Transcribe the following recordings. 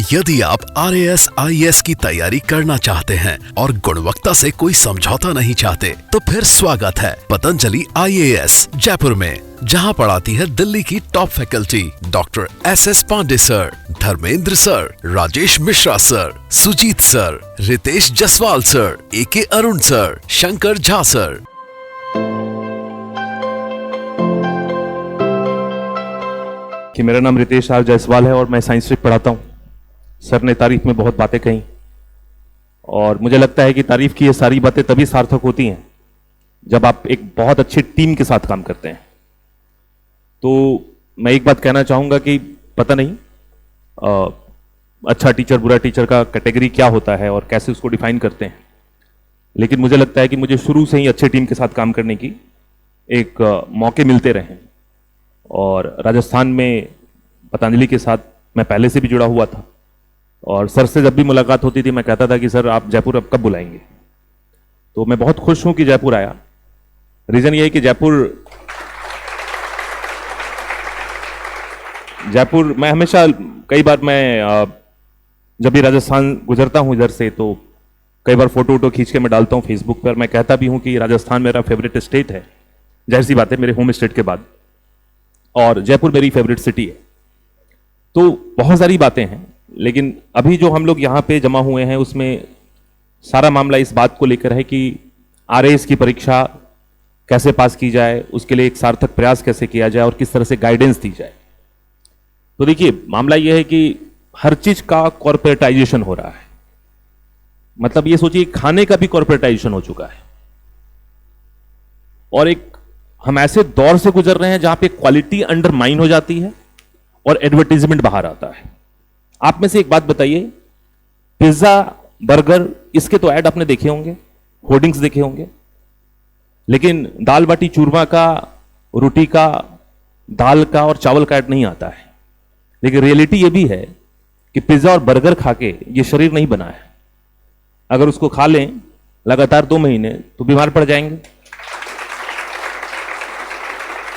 यदि आप RAS IAS की तैयारी करना चाहते हैं और गुणवत्ता से कोई समझौता नहीं चाहते, तो फिर स्वागत है पतंजलि IAS जयपुर में, जहां पढ़ाती है दिल्ली की top faculty doctor SS Pandey sir, Dharmendra sir, Rajesh Mishra sir, Sujeet sir, Ritesh Jaswal sir, AK Arun sir, Shankar Jha sir. कि मेरा नाम रितेश जायसवाल है और मैं साइंस स्ट्रीम पढ़ाता हूँ। सर ने तारीफ में बहुत बातें कही और मुझे लगता है कि तारीफ की ये सारी बातें तभी सार्थक होती हैं जब आप एक बहुत अच्छी टीम के साथ काम करते हैं। तो मैं एक बात कहना चाहूँगा कि पता नहीं अच्छा टीचर बुरा टीचर का कैटेगरी क्या होता है और कैसे उसको डिफाइन करते हैं, लेकिन मुझे लगता है कि मुझे शुरू से ही अच्छे टीम के साथ काम करने की एक मौके मिलते रहे। और राजस्थान में पतंजलि के साथ मैं पहले से भी जुड़ा हुआ था और सर से जब भी मुलाकात होती थी मैं कहता था कि सर आप जयपुर अब कब बुलाएंगे। तो मैं बहुत खुश हूं कि जयपुर आया। रीजन ये है कि जयपुर मैं हमेशा कई बार मैं जब भी राजस्थान गुजरता हूं इधर से तो कई बार फोटो वोटो खींच के मैं डालता हूं फेसबुक पर। मैं कहता भी हूं कि राजस्थान मेरा फेवरेट स्टेट है, जाहिर सी बात है मेरे होम स्टेट के बाद, और जयपुर मेरी फेवरेट सिटी है। तो बहुत सारी बातें हैं, लेकिन अभी जो हम लोग यहाँ पे जमा हुए हैं उसमें सारा मामला इस बात को लेकर है कि RAS की परीक्षा कैसे पास की जाए, उसके लिए एक सार्थक प्रयास कैसे किया जाए और किस तरह से गाइडेंस दी जाए। तो देखिए मामला यह है कि हर चीज का कॉर्पोरेटाइजेशन हो रहा है। मतलब ये सोचिए खाने का भी कॉर्पोरेटाइजेशन हो चुका है और एक हम ऐसे दौर से गुजर रहे हैं जहां पे क्वालिटी अंडरमाइन हो जाती है और एडवर्टीजमेंट बाहर आता है। आप में से एक बात बताइए, पिज्जा बर्गर इसके तो ऐड आपने देखे होंगे, होर्डिंग्स देखे होंगे, लेकिन दाल बाटी चूरमा का, रोटी का, दाल का और चावल का ऐड नहीं आता है। लेकिन रियलिटी ये भी है कि पिज्जा और बर्गर खा के ये शरीर नहीं बना है। अगर उसको खा लें लगातार 2 महीने तो बीमार पड़ जाएंगे।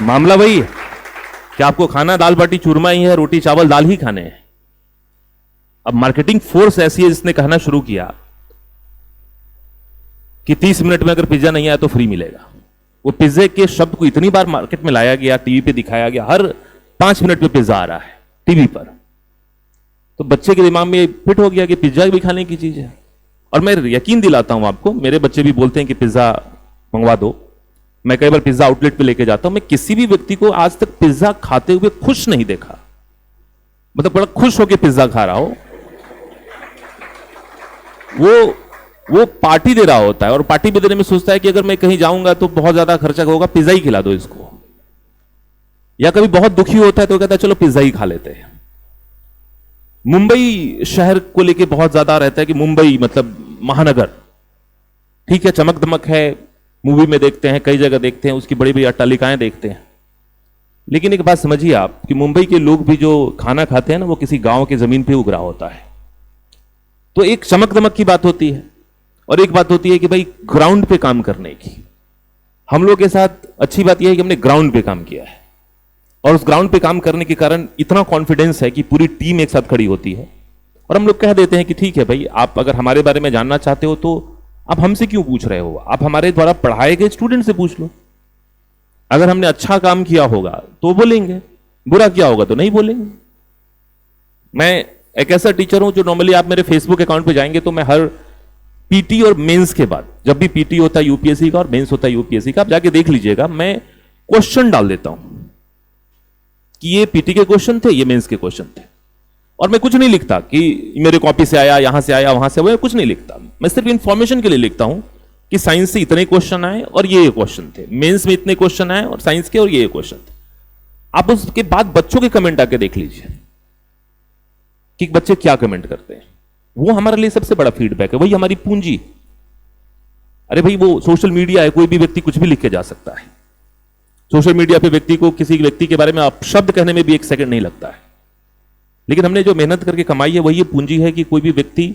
मामला वही है कि आपको खाना दाल बाटी चूरमा ही है, रोटी चावल दाल ही खाने हैं। अब मार्केटिंग फोर्स ऐसी है जिसने कहना शुरू किया कि 30 मिनट में अगर पिज्जा नहीं आया तो फ्री मिलेगा। वो पिज्जे के शब्द को इतनी बार मार्केट में लाया गया, टीवी पे दिखाया गया, हर 5 मिनट में पिज्जा आ रहा है टीवी पर। तो बच्चे के दिमाग में फिट हो गया कि पिज्जा भी खाने की चीज है। और मैं यकीन दिलाता हूं आपको, मेरे बच्चे भी बोलते हैं कि पिज्जा मंगवा दो। मैं कई बार पिज्जा आउटलेट पे लेके जाता हूं। मैं किसी भी व्यक्ति को आज तक पिज्जा खाते हुए खुश नहीं देखा, मतलब बड़ा खुश होकर पिज्जा खा रहा हो। वो पार्टी दे रहा होता है और पार्टी भी देने में सोचता है कि अगर मैं कहीं जाऊंगा तो बहुत ज्यादा खर्चा होगा, पिज्जा ही खिला दो इसको। या कभी बहुत दुखी होता है तो कहता है चलो पिज्जा ही खा लेते हैं। मुंबई शहर को लेके बहुत ज्यादा रहता है कि मुंबई मतलब महानगर, ठीक है, चमक दमक है, मूवी में देखते हैं, कई जगह देखते हैं, उसकी बड़ी बड़ी अट्टालिकाएं देखते हैं। लेकिन एक बात समझिए आप कि मुंबई के लोग भी जो खाना खाते हैं ना, वो किसी गांव की जमीन पे उग रहा होता है। तो एक चमक दमक की बात होती है और एक बात होती है कि भाई ग्राउंड पे काम करने की। हम लोग के साथ अच्छी बात यह है कि हमने ग्राउंड पे काम किया है और उस ग्राउंड पे काम करने के कारण इतना कॉन्फिडेंस है कि पूरी टीम एक साथ खड़ी होती है और हम लोग कह देते हैं कि ठीक है भाई, आप अगर हमारे बारे में जानना चाहते हो तो आप हमसे क्यों पूछ रहे हो, आप हमारे द्वारा पढ़ाए गए स्टूडेंट से पूछ लो। अगर हमने अच्छा काम किया होगा तो बोलेंगे, बुरा किया होगा तो नहीं बोलेंगे। मैं एक ऐसा टीचर हूं जो नॉर्मली आप मेरे फेसबुक अकाउंट पे जाएंगे तो मैं हर पीटी और मेंस के बाद, जब भी पीटी होता है यूपीएससी का और मेंस होता है यूपीएससी का, आप जाके देख लीजिएगा, मैं क्वेश्चन डाल देता हूं कि ये पीटी के क्वेश्चन थे, ये मेंस के क्वेश्चन थे। और मैं कुछ नहीं लिखता कि मेरे कॉपी से आया, यहां से आया, वहां से, वो कुछ नहीं लिखता। मैं सिर्फ इंफॉर्मेशन के लिए लिखता हूं कि साइंस से इतने क्वेश्चन आए और ये क्वेश्चन थे, मेंस में इतने क्वेश्चन आए और साइंस के और ये क्वेश्चन थे। आप उसके बाद बच्चों के कमेंट आके देख लीजिए कि बच्चे क्या कमेंट करते हैं। वो हमारे लिए सबसे बड़ा फीडबैक है, वही हमारी पूंजी। अरे भाई वो सोशल मीडिया है, कोई भी व्यक्ति कुछ भी लिख के जा सकता है। सोशल मीडिया पे व्यक्ति को किसी व्यक्ति के बारे में आप शब्द कहने में भी 1 सेकंड नहीं लगता है। लेकिन हमने जो मेहनत करके कमाई है वही ये पूंजी है कि कोई भी व्यक्ति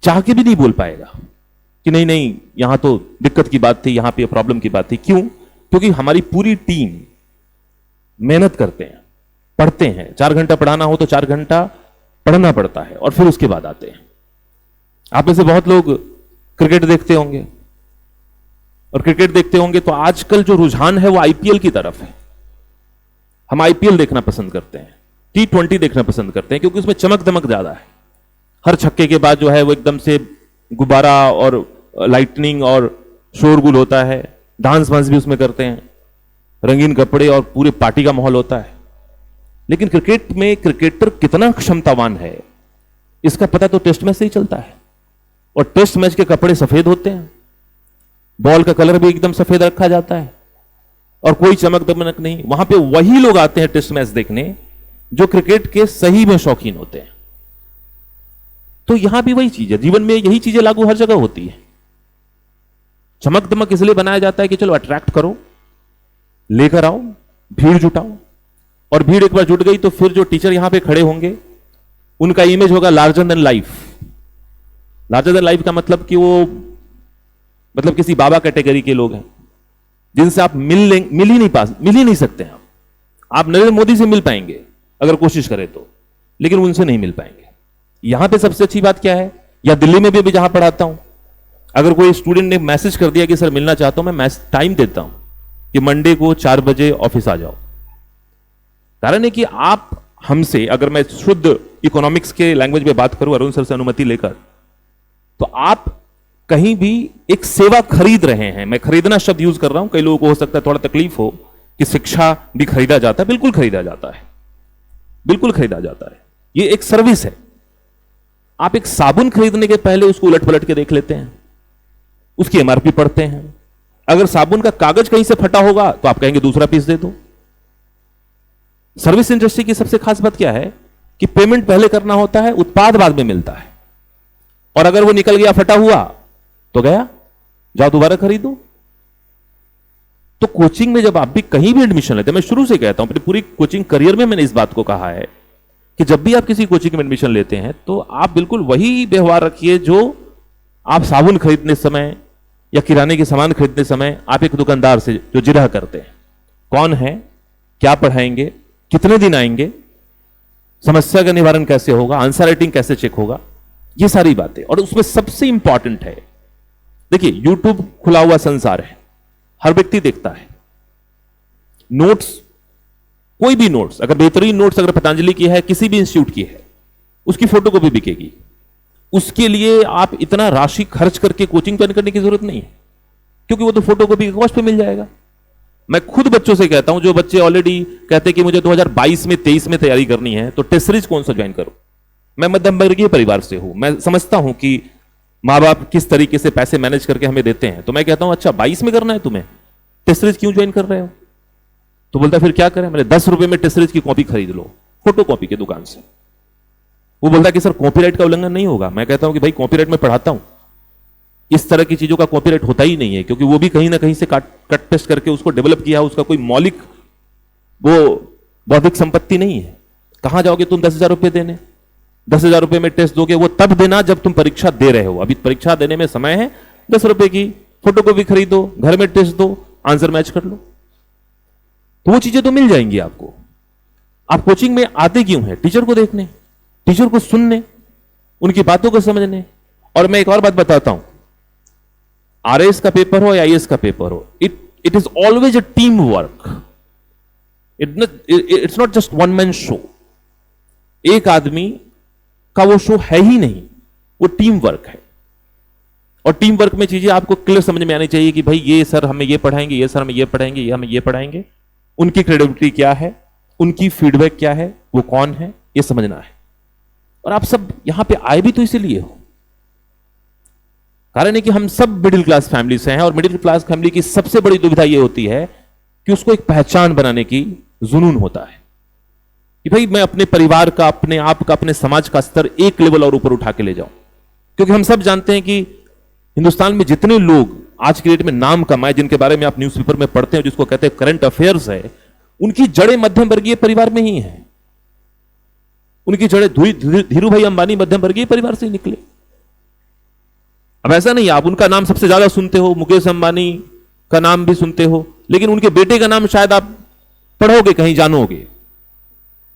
चाह के भी नहीं बोल पाएगा कि नहीं नहीं यहां तो दिक्कत की बात थी, यहां पे प्रॉब्लम की बात थी। क्यों? क्योंकि हमारी पूरी टीम मेहनत करते हैं, पढ़ते हैं। 4 घंटा पढ़ाना हो तो 4 घंटा पढ़ना पड़ता है और फिर उसके बाद आते हैं। आप में से बहुत लोग क्रिकेट देखते होंगे, और क्रिकेट देखते होंगे तो आजकल जो रुझान है वो आईपीएल की तरफ है। हम आईपीएल देखना पसंद करते हैं, T20 देखना पसंद करते हैं, क्योंकि उसमें चमक दमक ज्यादा है। हर छक्के के बाद जो है वो एकदम से गुब्बारा और लाइटनिंग और शोरगुल होता है, डांस वांस भी उसमें करते हैं, रंगीन कपड़े और पूरे पार्टी का माहौल होता है। लेकिन क्रिकेट में क्रिकेटर कितना क्षमतावान है इसका पता तो टेस्ट मैच से ही चलता है। और टेस्ट मैच के कपड़े सफेद होते हैं, बॉल का कलर भी एकदम सफेद रखा जाता है, और कोई चमक दमक नहीं। वहां पे वही लोग आते हैं टेस्ट मैच देखने जो क्रिकेट के सही में शौकीन होते हैं। तो यहां भी वही चीज है, जीवन में यही चीजें लागू हर जगह होती है। चमक दमक इसलिए बनाया जाता है कि चलो अट्रैक्ट करो, लेकर आओ, भीड़ जुटाओ, और भीड़ एक बार जुट गई तो फिर जो टीचर यहां पे खड़े होंगे उनका इमेज होगा larger than life. Larger than life का मतलब कि वो किसी बाबा कैटेगरी के लोग हैं जिनसे आप मिल ही नहीं सकते हैं। आप नरेंद्र मोदी से मिल पाएंगे अगर कोशिश करें तो, लेकिन उनसे नहीं मिल पाएंगे। यहां पे सबसे अच्छी बात क्या है, या दिल्ली में भी जहां पढ़ाता हूं, अगर कोई स्टूडेंट ने मैसेज कर दिया कि सर मिलना चाहता हूं, मैं टाइम देता हूं कि मंडे को 4 बजे ऑफिस आ जाओ। कारण है कि आप हमसे, अगर मैं शुद्ध इकोनॉमिक्स के लैंग्वेज में बात करूं अरुण सर से अनुमति लेकर, तो आप कहीं भी एक सेवा खरीद रहे हैं। मैं खरीदना शब्द यूज कर रहा हूं, कई लोगों को हो सकता है थोड़ा तकलीफ हो कि शिक्षा भी खरीदा जाता है। बिल्कुल खरीदा जाता है, बिल्कुल खरीदा जाता है। ये एक सर्विस है। आप एक साबुन खरीदने के पहले उसको उलट पलट के देख लेते हैं, उसकी एमआरपी पढ़ते हैं। अगर साबुन का कागज कहीं से फटा होगा तो आप कहेंगे दूसरा पीस दे दो। सर्विस इंडस्ट्री की सबसे खास बात क्या है कि पेमेंट पहले करना होता है, उत्पाद बाद में मिलता है। और अगर वो निकल गया फटा हुआ तो गया, जाओ दोबारा खरीदो। तो कोचिंग में जब आप भी कहीं भी एडमिशन लेते हैं, मैं शुरू से कहता हूं, अपनी पूरी कोचिंग करियर में मैंने इस बात को कहा है कि जब भी आप किसी कोचिंग में एडमिशन लेते हैं तो आप बिल्कुल वही व्यवहार रखिए जो आप साबुन खरीदने समय या किराने के सामान खरीदने समय आप एक दुकानदार से जो जिरह करते हैं। कौन है, क्या पढ़ाएंगे, कितने दिन आएंगे, समस्या का निवारण कैसे होगा, आंसर राइटिंग कैसे चेक होगा, ये सारी बातें। और उसमें सबसे इंपॉर्टेंट है, देखिए यूट्यूब खुला हुआ संसार है, हर व्यक्ति देखता है। नोट्स, कोई भी नोट्स, अगर बेहतरीन नोट्स अगर पतंजलि की है, किसी भी इंस्टीट्यूट की है, उसकी फोटोकॉपी बिकेगी। उसके लिए आप इतना राशि खर्च करके कोचिंग ज्वाइन करने की जरूरत नहीं है, क्योंकि वो तो फोटोकॉपी के कॉस्ट पे मिल जाएगा। मैं खुद बच्चों से कहता हूं, जो बच्चे ऑलरेडी कहते हैं कि मुझे 2022 में 23 में तैयारी करनी है, तो टेस्ट सीरीज कौन सा ज्वाइन करूं। मैं मध्यम वर्गीय परिवार से हूं, मैं समझता हूं कि माँ बाप किस तरीके से पैसे मैनेज करके हमें देते हैं। तो मैं कहता हूं अच्छा 22 में करना है तुम्हें, टेस्ट सीरीज क्यों ज्वाइन कर रहे हो। तो बोलता फिर क्या करें। मैंने 10 रुपए में टेस्ट सीरीज की कॉपी खरीद लो फोटो कॉपी की दुकान से। वो बोलता कि सर कॉपीराइट का उल्लंघन नहीं होगा। मैं कहता हूं कि भाई कॉपीराइट में पढ़ाता हूं, इस तरह की चीजों का कॉपीराइट होता ही नहीं है, क्योंकि वो भी कहीं ना कहीं से कट पेस्ट करके उसको डेवलप किया, उसका कोई मौलिक वो बौद्धिक संपत्ति नहीं है। कहां जाओगे तुम 10,000 रुपए देने। 10,000 रुपए में टेस्ट दोगे, वो तब देना जब तुम परीक्षा दे रहे हो। अभी परीक्षा देने में समय है, 10 रुपए की फोटोकॉपी खरीदो, घर में टेस्ट दो, आंसर मैच कर लो, तो वो चीजें तो मिल जाएंगी आपको। आप कोचिंग में आते क्यों हैं? टीचर को देखने, टीचर को सुनने, उनकी बातों को समझने। और मैं एक और बात बताता हूं, आरएएस का पेपर हो या आईएएस का पेपर हो, it is always a team work. It's not just one man show. एक आदमी का वो शो है ही नहीं, वो टीम वर्क है। और टीम वर्क में चीजें आपको क्लियर समझ में आनी चाहिए कि भाई ये सर हमें ये पढ़ाएंगे, ये सर हमें ये पढ़ाएंगे, ये हमें ये पढ़ाएंगे, उनकी क्रेडिबिलिटी क्या है, उनकी फीडबैक क्या है, वो कौन है, ये समझना है। और आप सब यहां पे आए भी तो इसीलिए हो। कारण है कि हम सब मिडिल क्लास फैमिली से हैं, और मिडिल क्लास फैमिली की सबसे बड़ी दुविधा यह होती है कि उसको एक पहचान बनाने की जुनून होता है कि भाई मैं अपने परिवार का, अपने आप का, अपने समाज का स्तर एक लेवल और ऊपर उठा के ले जाऊं। क्योंकि हम सब जानते हैं कि हिंदुस्तान में जितने लोग आज की डेट में नाम कमाए, जिनके बारे में आप न्यूज़पेपर में पढ़ते हैं, जिसको कहते हैं करंट अफेयर्स है, उनकी जड़ें मध्यम वर्गीय परिवार में ही हैं। उनकी जड़ें धीरू भाई अंबानी मध्यम वर्गीय परिवार से ही निकले। अब ऐसा नहीं आप उनका नाम सबसे ज्यादा सुनते हो, मुकेश अंबानी का नाम भी सुनते हो, लेकिन उनके बेटे का नाम शायद आप पढ़ोगे कहीं, जानोगे,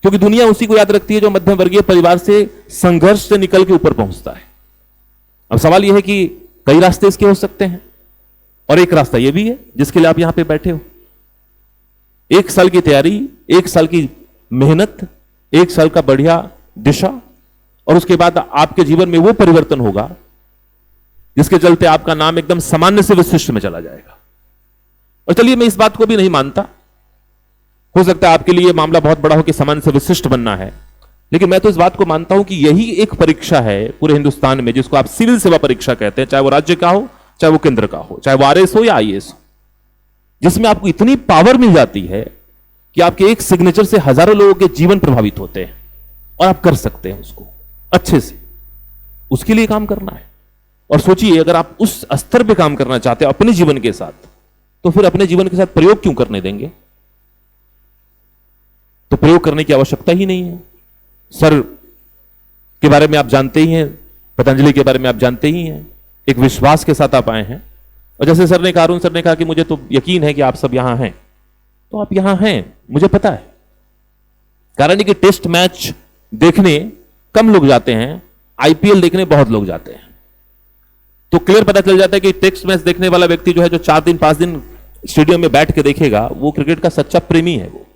क्योंकि दुनिया उसी को याद रखती है जो मध्यम वर्गीय परिवार से संघर्ष से निकल के ऊपर पहुंचता है। अब सवाल यह है कि कई रास्ते इसके हो सकते हैं, और एक रास्ता यह भी है जिसके लिए आप यहां पे बैठे हो। 1 साल की तैयारी, 1 साल की मेहनत, 1 साल का बढ़िया दिशा, और उसके बाद आपके जीवन में वो परिवर्तन होगा जिसके चलते आपका नाम एकदम सामान्य से विशिष्ट में चला जाएगा। और चलिए, मैं इस बात को भी नहीं मानता, हो सकता है आपके लिए मामला बहुत बड़ा हो कि सामान्य से विशिष्ट बनना है, लेकिन मैं तो इस बात को मानता हूं कि यही एक परीक्षा है पूरे हिंदुस्तान में जिसको आप सिविल सेवा परीक्षा कहते हैं, चाहे वो राज्य का हो, चाहे वो केंद्र का हो, चाहे वो आरएस हो या आईएएस हो, जिसमें आपको इतनी पावर मिल जाती है कि आपके एक सिग्नेचर से हजारों लोगों के जीवन प्रभावित होते हैं और आप कर सकते हैं उसको अच्छे से। उसके लिए काम करना है। और सोचिए, अगर आप उस स्तर पे काम करना चाहते हैं अपने जीवन के साथ, तो फिर अपने जीवन के साथ प्रयोग क्यों करने देंगे? तो प्रयोग करने की आवश्यकता ही नहीं है। सर के बारे में आप जानते ही हैं, पतंजलि के बारे में आप जानते ही हैं, एक विश्वास के साथ आप आए हैं। और जैसे सर ने कहा, अरुण सर ने कहा कि मुझे तो यकीन है कि आप सब यहां हैं, तो आप यहां हैं, मुझे पता है। कारण है कि टेस्ट मैच देखने कम लोग जाते हैं, आईपीएल देखने बहुत लोग जाते हैं। तो क्लियर पता चल जाता है कि टेस्ट मैच देखने वाला व्यक्ति जो है, जो 4 दिन 5 दिन स्टेडियम में बैठ के देखेगा, वो क्रिकेट का सच्चा प्रेमी है। वो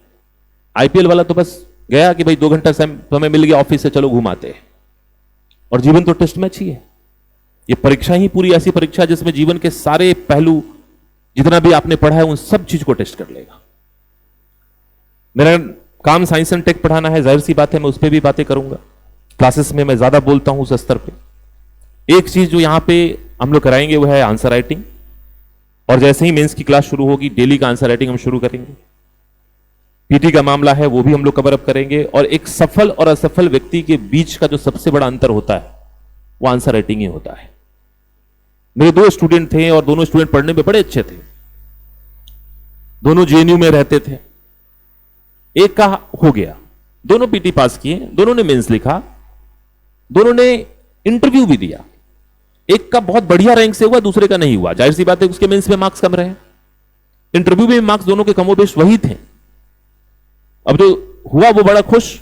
आईपीएल वाला तो बस गया कि भाई 2 घंटा समय मिल गया ऑफिस से, चलो घुमाते हैं। और जीवन तो टेस्ट मैच ही है। ये परीक्षा ही पूरी ऐसी परीक्षा जिसमें जीवन के सारे पहलू, जितना भी आपने पढ़ा है, उन सब चीज को टेस्ट कर लेगा। मेरा काम साइंस एंड टेक पढ़ाना है, जाहिर सी बात है मैं उस पर भी बातें करूंगा। क्लासेस में मैं ज्यादा बोलता हूं उस स्तर पे। एक चीज जो यहां पे हम लोग कराएंगे वो है आंसर राइटिंग, और जैसे ही मेंस की क्लास शुरू होगी, डेली का आंसर राइटिंग हम शुरू करेंगे। पीटी का मामला है वो भी हम लोग कवर अप करेंगे। और एक सफल और असफल व्यक्ति के बीच का जो सबसे बड़ा अंतर होता है वो आंसर राइटिंग ही होता है। मेरे 2 स्टूडेंट थे और दोनों स्टूडेंट पढ़ने में बड़े अच्छे थे, दोनों जेएनयू में रहते थे। एक का हो गया, दोनों पीटी पास किए, दोनों ने मेंस लिखा, दोनों ने इंटरव्यू भी दिया। एक का बहुत बढ़िया रैंक से हुआ, दूसरे का नहीं हुआ। जाहिर सी बात है उसके मेंस में मार्क्स कम रहे, इंटरव्यू में मार्क्स दोनों के कमोबेश वही थे। अब जो हुआ वो बड़ा खुश,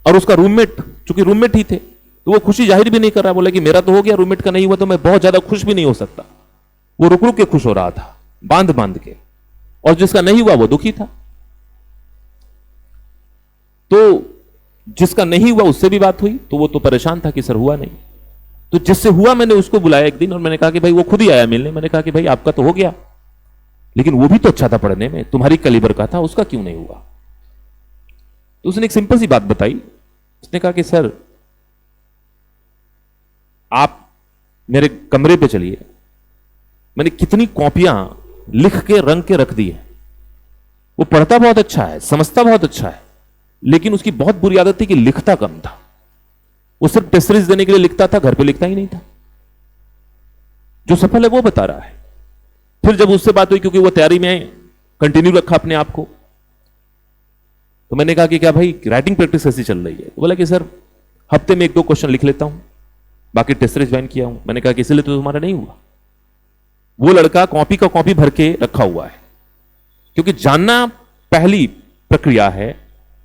और उसका रूममेट, चूंकि रूममेट ही थे, तो वो खुशी जाहिर भी नहीं कर रहा। बोला कि मेरा तो हो गया, रूममेट का नहीं हुआ तो मैं बहुत ज्यादा खुश भी नहीं हो सकता। वो रुक रुक के खुश हो रहा था, बांध बांध के। और जिसका नहीं हुआ वो दुखी था। तो जिसका नहीं हुआ उससे भी बात हुई, तो वो तो परेशान था कि सर हुआ नहीं। तो जिससे हुआ मैंने उसको बुलाया एक दिन, और मैंने कहा कि भाई, वो खुद ही आया मिलने। मैंने कहा कि भाई आपका तो हो गया, लेकिन वो भी तो अच्छा था पढ़ने में, तुम्हारी कैलिबर का था, उसका क्यों नहीं हुआ? तो उसने एक सिंपल सी बात बताई। उसने कहा कि सर आप मेरे कमरे पे चलिए, मैंने कितनी कॉपियां लिख के रंग के रख दी है। वो पढ़ता बहुत अच्छा है, समझता बहुत अच्छा है, लेकिन उसकी बहुत बुरी आदत थी कि लिखता कम था। वो सिर्फ टेस्ट सीरीज देने के लिए लिखता था, घर पे लिखता ही नहीं था। जो सफल है वो बता रहा है। फिर जब उससे बात हुई, क्योंकि वो तैयारी में कंटिन्यू रखा अपने आप को, तो मैंने कहा कि क्या भाई राइटिंग प्रैक्टिस कैसी चल रही है? तो बोला कि सर हफ्ते में 1-2 क्वेश्चन लिख लेता हूं, बाकी टेस्ट सीरीज ज्वाइन किया हूं। मैंने कहा कि इसलिए तो तुम्हारा नहीं हुआ। वो लड़का कॉपी का कॉपी भर के रखा हुआ है, क्योंकि जानना पहली प्रक्रिया है,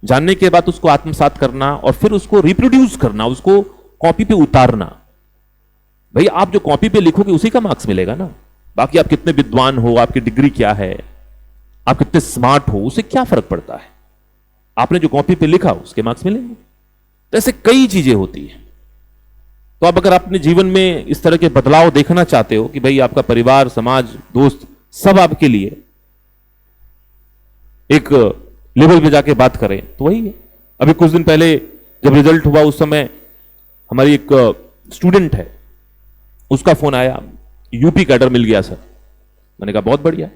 जानने के बाद उसको आत्मसात करना और फिर उसको रिप्रोड्यूस करना, उसको कॉपी पे उतारना। भाई आप जो कॉपी पे लिखोगे उसी का मार्क्स मिलेगा ना। बाकी आप कितने विद्वान हो, आपकी डिग्री क्या है, आप कितने स्मार्ट हो, उससे क्या फर्क पड़ता है? आपने जो कॉपी पे लिखा उसके मार्क्स मिलेंगे। तो ऐसे कई चीजें होती हैं। तो आप अगर अपने जीवन में इस तरह के बदलाव देखना चाहते हो कि भाई आपका परिवार, समाज, दोस्त सब आपके लिए एक लेवल पे जाके बात करें, तो वही है। अभी कुछ दिन पहले जब रिजल्ट हुआ, उस समय हमारी एक स्टूडेंट है, उसका फोन आया, यूपी कैडर मिल गया सर। मैंने कहा बहुत बढ़िया,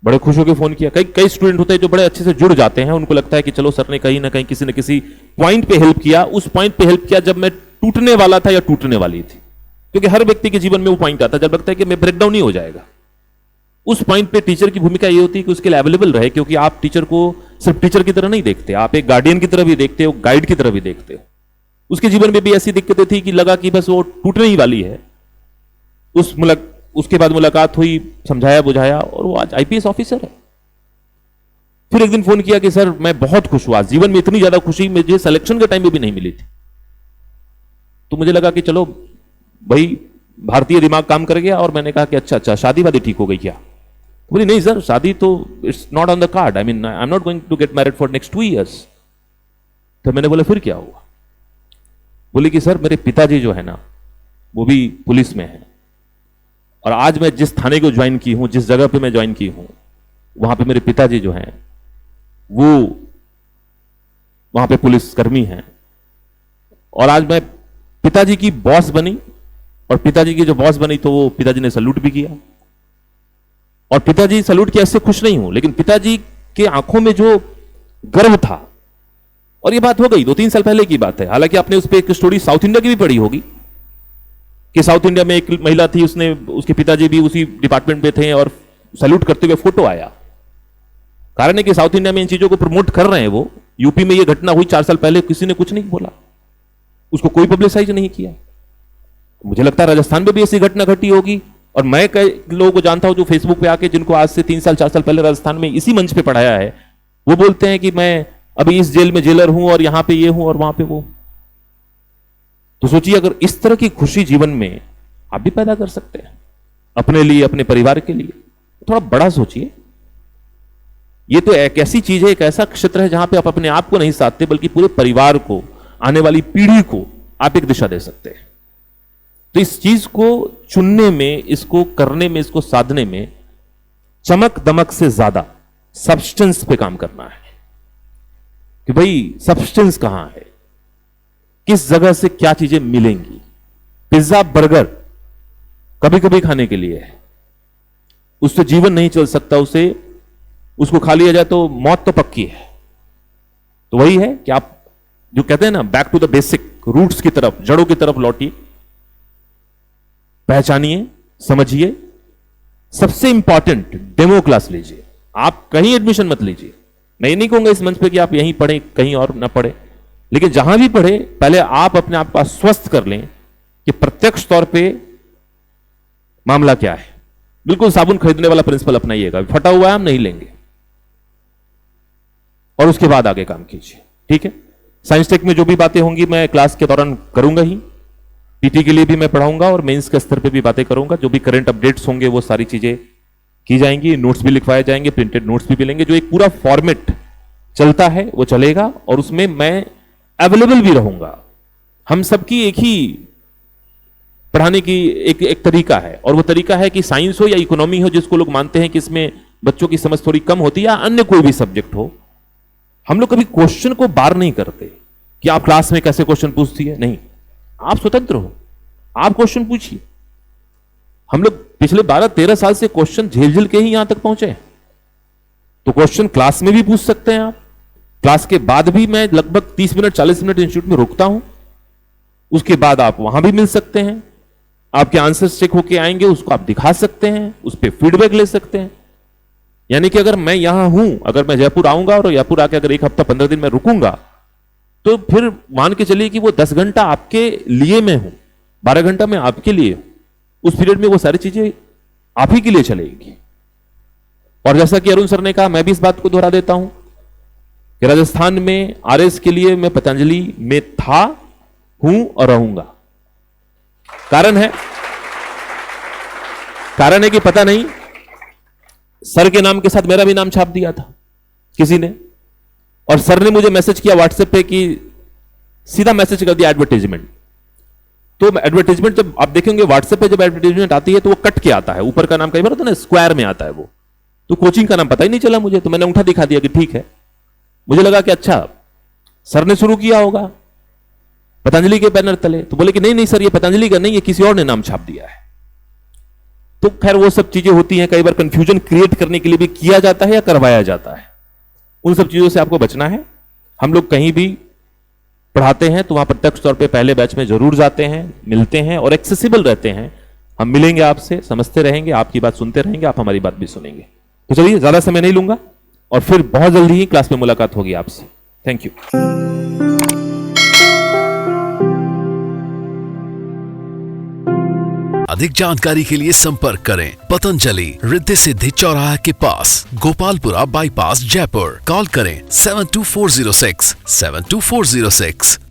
बड़े खुश होकर फोन किया। कई स्टूडेंट होते हैं जो बड़े अच्छे से जुड़ जाते हैं, उनको लगता है कि चलो सर ने कहीं ना कहीं किसी न किसी पॉइंट पे हेल्प किया। उस पॉइंट पे हेल्प किया जब मैं टूटने वाला था या टूटने वाली थी, क्योंकि हर व्यक्ति के जीवन में वो पॉइंट आता है जब लगता है कि मैं ब्रेकडाउन ही हो जाएगा। उस पॉइंट पे टीचर की भूमिका ये होती है कि उसके लिए अवेलेबल रहे, क्योंकि आप टीचर को सिर्फ टीचर की तरह नहीं देखते, आप एक गार्डियन की तरह भी देखते हो, गाइड की तरह भी देखते हो। उसके जीवन में भी ऐसी दिक्कतें थी कि लगा कि बस वो टूटने ही वाली है। उसके बाद मुलाकात हुई, समझाया बुझाया, और वो आज आईपीएस ऑफिसर है। फिर एक दिन फोन किया कि सर मैं बहुत खुश हुआ, जीवन में इतनी ज्यादा खुशी मुझे सिलेक्शन के टाइम में भी नहीं मिली थी। तो मुझे लगा कि चलो भाई भारतीय दिमाग काम कर गया, और मैंने कहा कि अच्छा अच्छा शादी वादी ठीक हो गई क्या? तो बोली नहीं सर, शादी तो it's not on the card, I mean I am not going to get married for next 2 years। तो मैंने बोला फिर क्या हुआ? बोली कि सर मेरे पिताजी जो है ना वो भी पुलिस में है, और आज मैं जिस थाने को ज्वाइन की हूं, जिस जगह पे मैं ज्वाइन की हूं, वहां पे मेरे पिताजी जो हैं वो वहां पे पुलिस कर्मी हैं, और आज मैं पिताजी की बॉस बनी, और पिताजी की जो बॉस बनी तो वो पिताजी ने सैल्यूट भी किया, और पिताजी सैल्यूट किया, इससे खुश नहीं हूं, लेकिन पिताजी के आंखों में जो गर्व था, और ये बात हो गई 2-3 साल पहले की बात है। हालांकि आपने उस पर एक स्टोरी साउथ इंडिया की भी पढ़ी होगी कि साउथ इंडिया में एक महिला थी, उसने उसके पिताजी भी उसी डिपार्टमेंट में थे, और सैल्यूट करते हुए फोटो आया। कारण है कि साउथ इंडिया में इन चीजों को प्रमोट कर रहे हैं वो। यूपी में ये घटना हुई 4 साल पहले, किसी ने कुछ नहीं बोला, उसको कोई पब्लिसाइज नहीं किया। मुझे लगता है राजस्थान में भी ऐसी घटना घटी होगी, और मैं कई लोगों को जानता हूं जो फेसबुक पे आके, जिनको आज से 3 साल 4 साल पहले राजस्थान में इसी मंच पे पढ़ाया है, वो बोलते हैं कि मैं अभी इस जेल में जेलर हूं, और यहां पे ये हूं और वहां पे वो। तो सोचिए अगर इस तरह की खुशी जीवन में आप भी पैदा कर सकते हैं अपने लिए, अपने परिवार के लिए, थोड़ा बड़ा सोचिए। ये तो एक ऐसी चीज है, एक ऐसा क्षेत्र है जहां पे आप अपने आप को नहीं साधते, बल्कि पूरे परिवार को, आने वाली पीढ़ी को आप एक दिशा दे सकते हैं। तो इस चीज को चुनने में, इसको करने में, इसको साधने में चमक दमक से ज्यादा सब्सटेंस पे काम करना है कि भाई सब्सटेंस कहां है, किस जगह से क्या चीजें मिलेंगी। पिज्जा बर्गर कभी कभी खाने के लिए है, उससे जीवन नहीं चल सकता, उसको खा लिया जाए तो मौत तो पक्की है। तो वही है कि आप जो कहते हैं ना, back to the basic, roots की तरफ, जड़ों की तरफ लौटिए, पहचानिए, समझिए। सबसे इंपॉर्टेंट डेमो क्लास लीजिए। आप कहीं एडमिशन मत लीजिए, मैं ये नहीं कहूंगा इस मंच पे कि आप यहीं पढ़ें, कहीं और ना पढ़ें, लेकिन जहां भी पढ़े पहले आप अपने आप को आश्वस्त कर लें कि प्रत्यक्ष तौर पे मामला क्या है। बिल्कुल साबुन खरीदने वाला प्रिंसिपल अपनाइएगा, फटा हुआ है हम नहीं लेंगे, और उसके बाद आगे काम कीजिए, ठीक है। साइंस टेक में जो भी बातें होंगी मैं क्लास के दौरान करूंगा ही, पीटी के लिए भी मैं पढ़ाऊंगा, और मेंस के स्तर पे भी बातें करूंगा। जो भी करंट अपडेट्स होंगे वो सारी चीजें की जाएंगी, नोट्स भी लिखवाए जाएंगे, प्रिंटेड नोट्स भी मिलेंगे। जो एक पूरा फॉर्मेट चलता है वो चलेगा, और उसमें मैं अवेलेबल भी रहूंगा। हम सबकी एक ही पढ़ाने की एक तरीका है, और वो तरीका है कि साइंस हो या इकोनॉमी हो, जिसको लोग मानते हैं कि इसमें बच्चों की समझ थोड़ी कम होती है, या अन्य कोई भी सब्जेक्ट हो, हम लोग कभी क्वेश्चन को बार नहीं करते कि आप क्लास में कैसे क्वेश्चन पूछती है। नहीं, आप स्वतंत्र हो, आप क्वेश्चन पूछिए। हम लोग पिछले 12-13 साल से क्वेश्चन झेल झेल के ही यहां तक पहुंचे। तो क्वेश्चन क्लास में भी पूछ सकते हैं आप, क्लास के बाद भी मैं लगभग 30 मिनट 40 मिनट इंस्टीट्यूट में रुकता हूं, उसके बाद आप वहां भी मिल सकते हैं। आपके आंसर्स चेक होके आएंगे, उसको आप दिखा सकते हैं, उस पर फीडबैक ले सकते हैं। यानी कि अगर मैं यहां हूं, अगर मैं जयपुर आऊंगा और जयपुर आके अगर 1 हफ्ता 15 दिन में रुकूंगा, तो फिर मान के चलिए कि वो 10 घंटा आपके लिए मैं हूं, 12 घंटा मैं आपके लिए हूं। उस पीरियड में वो सारी चीजें आप ही के लिए चलेगी। और जैसा कि अरुण सर ने कहा, मैं भी इस बात को दोहरा देता हूं कि राजस्थान में आरएस के लिए मैं पतंजलि में था, हूं और रहूंगा। कारण है कि पता नहीं सर के नाम के साथ मेरा भी नाम छाप दिया था किसी ने, और सर ने मुझे मैसेज किया व्हाट्सएप पे कि सीधा मैसेज कर दिया एडवर्टाइजमेंट। तो एडवर्टाइजमेंट जब आप देखेंगे व्हाट्सएप पे, जब एडवर्टाइजमेंट आती है तो वो कट के आता है, ऊपर का नाम कई बार होता है ना स्क्वायर में आता है वो। तो कोचिंग का नाम पता ही नहीं चला मुझे, तो मैंने अंगूठा दिखा दिया कि ठीक है। मुझे लगा कि अच्छा सर ने शुरू किया होगा पतंजलि के बैनर तले, तो बोले कि नहीं नहीं सर, ये पतंजलि का नहीं है, किसी और ने नाम छाप दिया है। तो खैर वो सब चीजें होती हैं, कई बार कंफ्यूजन क्रिएट करने के लिए भी किया जाता है या करवाया जाता है। उन सब चीजों से आपको बचना है। हम लोग कहीं भी पढ़ाते हैं तो वहां प्रत्यक्ष तौर पे पहले बैच में जरूर जाते हैं, मिलते हैं और एक्सेसिबल रहते हैं। हम मिलेंगे आपसे, समझते रहेंगे, आपकी बात सुनते रहेंगे, आप हमारी बात भी सुनेंगे। तो चलिए, ज्यादा समय नहीं लूंगा और फिर बहुत जल्दी ही क्लास में मुलाकात होगी आपसे। Thank you. अधिक जानकारी के लिए संपर्क करें पतंजलि, रिद्धि सिद्धि चौराहा के पास, गोपालपुरा बाईपास, जयपुर। कॉल करें 72406 72406।